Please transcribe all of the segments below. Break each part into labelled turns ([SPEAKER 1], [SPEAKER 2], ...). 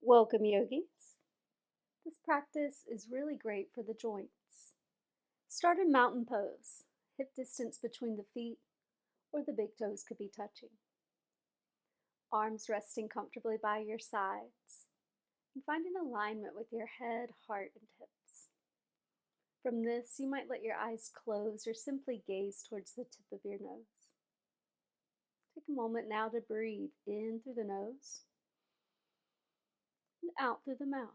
[SPEAKER 1] Welcome, yogis. This practice is really great for the joints. Start in mountain pose. Hip distance between the feet or the big toes could be touching. Arms resting comfortably by your sides. And find an alignment with your head, heart, and hips. From this, you might let your eyes close or simply gaze towards the tip of your nose. Take a moment now to breathe in through the nose and out through the mouth.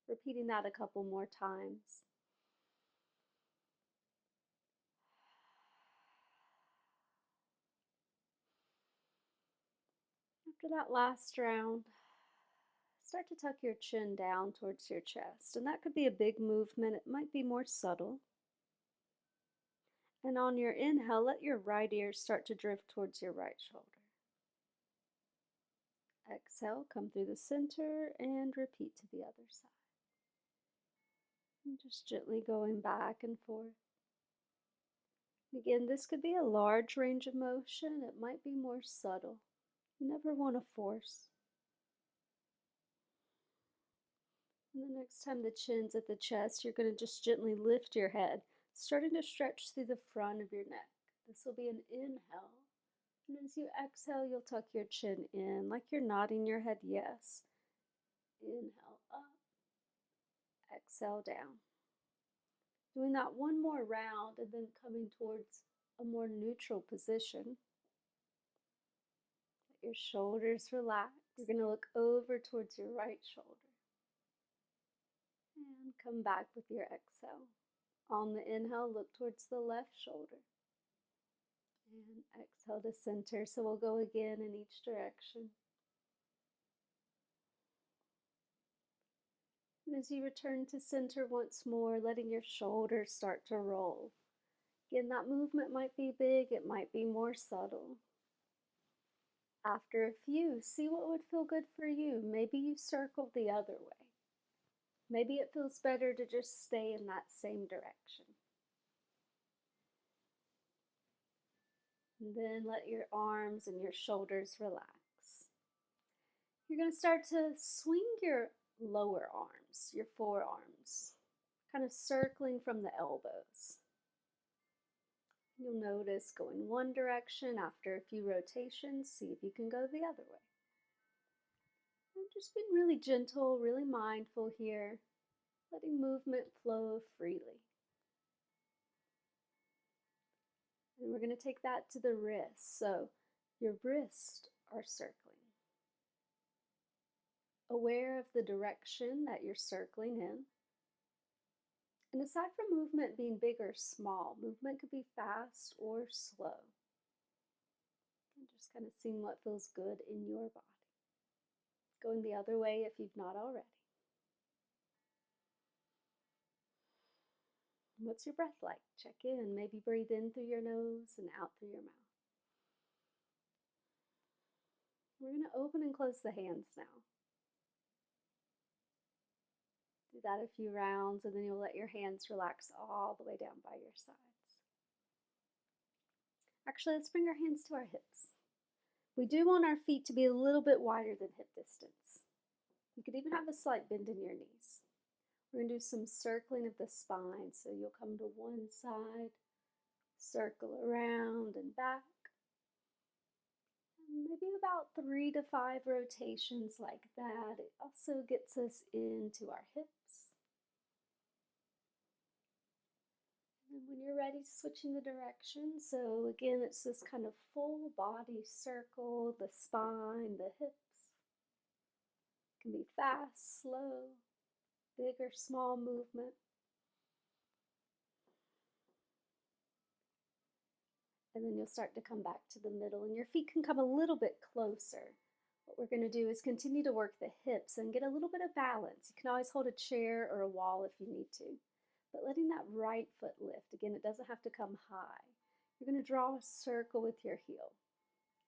[SPEAKER 1] Repeating that a couple more times. After that last round, start to tuck your chin down towards your chest. And that could be a big movement, it might be more subtle. And on your inhale, let your right ear start to drift towards your right shoulder. Exhale, come through the center and repeat to the other side. And just gently going back and forth. Again, this could be a large range of motion, it might be more subtle. You never want to force. And the next time the chin's at the chest, you're going to just gently lift your head, starting to stretch through the front of your neck. This will be an inhale. And as you exhale, you'll tuck your chin in like you're nodding your head yes. Inhale up, exhale down. Doing that one more round and then coming towards a more neutral position. Let your shoulders relax. You're going to look over towards your right shoulder. And come back with your exhale. On the inhale, look towards the left shoulder. And exhale to center. So we'll go again in each direction. And as you return to center once more, letting your shoulders start to roll. Again, that movement might be big, it might be more subtle. After a few, see what would feel good for you. Maybe you circle the other way. Maybe it feels better to just stay in that same direction. And then let your arms and your shoulders relax. You're going to start to swing your lower arms, your forearms, kind of circling from the elbows. You'll notice going one direction. After a few rotations, see if you can go the other way. And just being really gentle, really mindful here, letting movement flow freely. And we're going to take that to the wrists. So your wrists are circling. Aware of the direction that you're circling in. And aside from movement being big or small, movement could be fast or slow. And just kind of seeing what feels good in your body. Going the other way if you've not already. What's your breath like? Check in. Maybe breathe in through your nose and out through your mouth. We're going to open and close the hands now. Do that a few rounds, and then you'll let your hands relax all the way down by your sides. Actually, let's bring our hands to our hips. We do want our feet to be a little bit wider than hip distance. You could even have a slight bend in your knees. We're going to do some circling of the spine. So you'll come to one side, circle around and back. Maybe about 3 to 5 rotations like that. It also gets us into our hips. And when you're ready, switching the direction. So again, it's this kind of full body circle, the spine, the hips. It can be fast, slow, big or small movement. And then you'll start to come back to the middle, and your feet can come a little bit closer. What we're going to do is continue to work the hips and get a little bit of balance. You can always hold a chair or a wall if you need to, but letting that right foot lift. Again, it doesn't have to come high. You're going to draw a circle with your heel.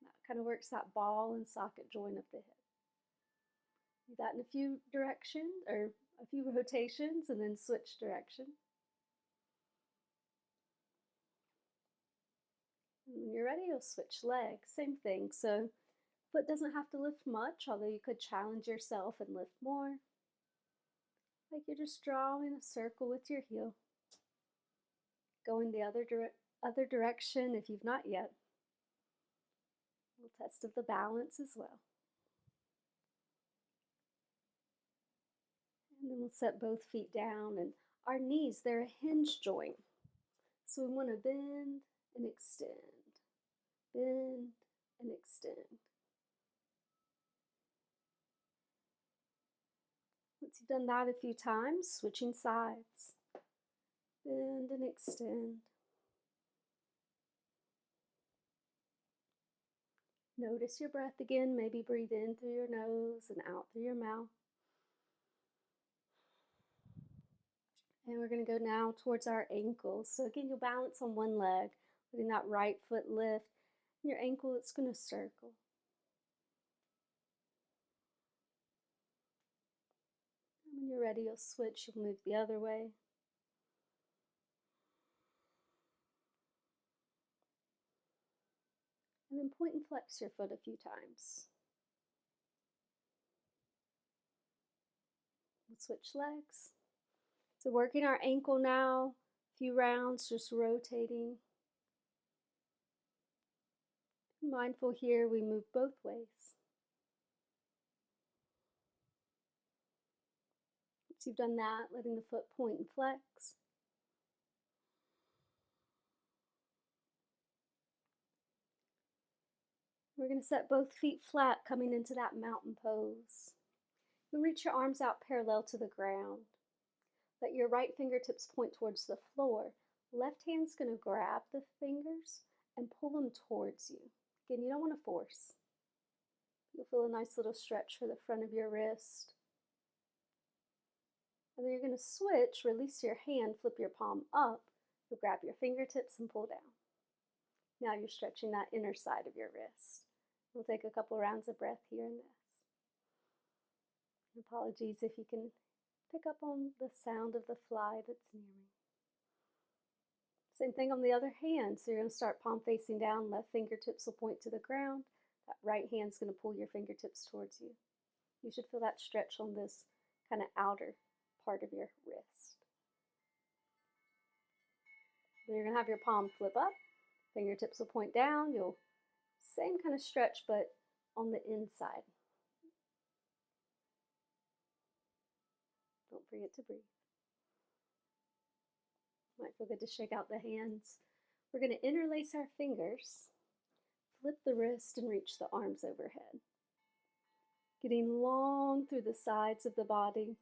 [SPEAKER 1] That kind of works that ball and socket joint of the hip. Do that in a few directions or a few rotations, and then switch direction. When you're ready, you'll switch legs. Same thing. So Foot doesn't have to lift much, although you could challenge yourself and lift more. Like you're just drawing a circle with your heel. Going the other direction if you've not yet. A little test of the balance as well. And then we'll set both feet down, and our knees, they're a hinge joint. So we want to bend and extend, bend and extend. Once you've done that a few times, switching sides, bend and extend. Notice your breath again, maybe breathe in through your nose and out through your mouth. And we're going to go now towards our ankles. So again, you'll balance on one leg, letting that right foot lift. And your ankle, it's going to circle. And when you're ready, you'll switch, you'll move the other way. And then point and flex your foot a few times. We'll switch legs. So working our ankle now, a few rounds, just rotating. Mindful here, we move both ways. Once you've done that, letting the foot point and flex. We're going to set both feet flat, coming into that mountain pose. You'll reach your arms out parallel to the ground. Let your right fingertips point towards the floor. Left hand's going to grab the fingers and pull them towards you. Again, you don't want to force. You'll feel a nice little stretch for the front of your wrist. And then you're going to switch, release your hand, flip your palm up. You'll grab your fingertips and pull down. Now you're stretching that inner side of your wrist. We'll take a couple rounds of breath here in this. Apologies if you can pick up on the sound of the fly that's near me. Same thing on the other hand. So you're going to start palm facing down, left fingertips will point to the ground. That right hand's going to pull your fingertips towards you. You should feel that stretch on this kind of outer part of your wrist. Then you're going to have your palm flip up. Fingertips will point down. You'll same kind of stretch, but on the inside. Don't forget to breathe. Might feel good to shake out the hands. We're going to interlace our fingers, flip the wrist, and reach the arms overhead. Getting long through the sides of the body,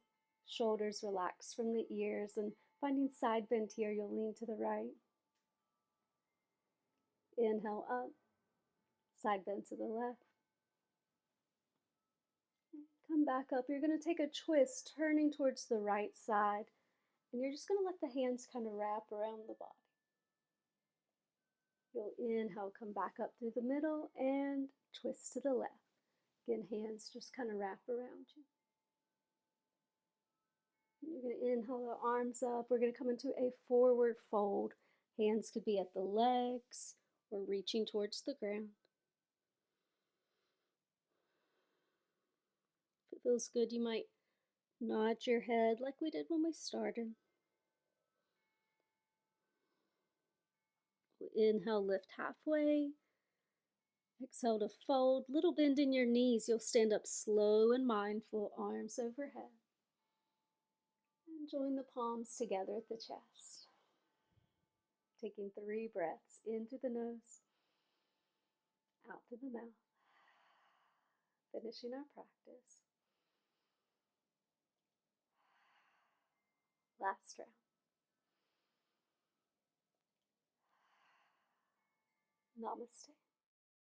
[SPEAKER 1] shoulders relax from the ears, and finding side bend here, you'll lean to the right. Inhale up, side bend to the left. Come back up. You're going to take a twist, turning towards the right side, and you're just going to let the hands kind of wrap around the body. You'll inhale, come back up through the middle, and twist to the left. Again, hands just kind of wrap around you. You're going to inhale the arms up. We're going to come into a forward fold. Hands could be at the legs or reaching towards the ground. If it feels good, you might nod your head like we did when we started. Inhale, lift halfway. Exhale to fold. Little bend in your knees. You'll stand up slow and mindful, arms overhead. And join the palms together at the chest. Taking 3 breaths in through the nose, out through the mouth. Finishing our practice. Last round. Namaste.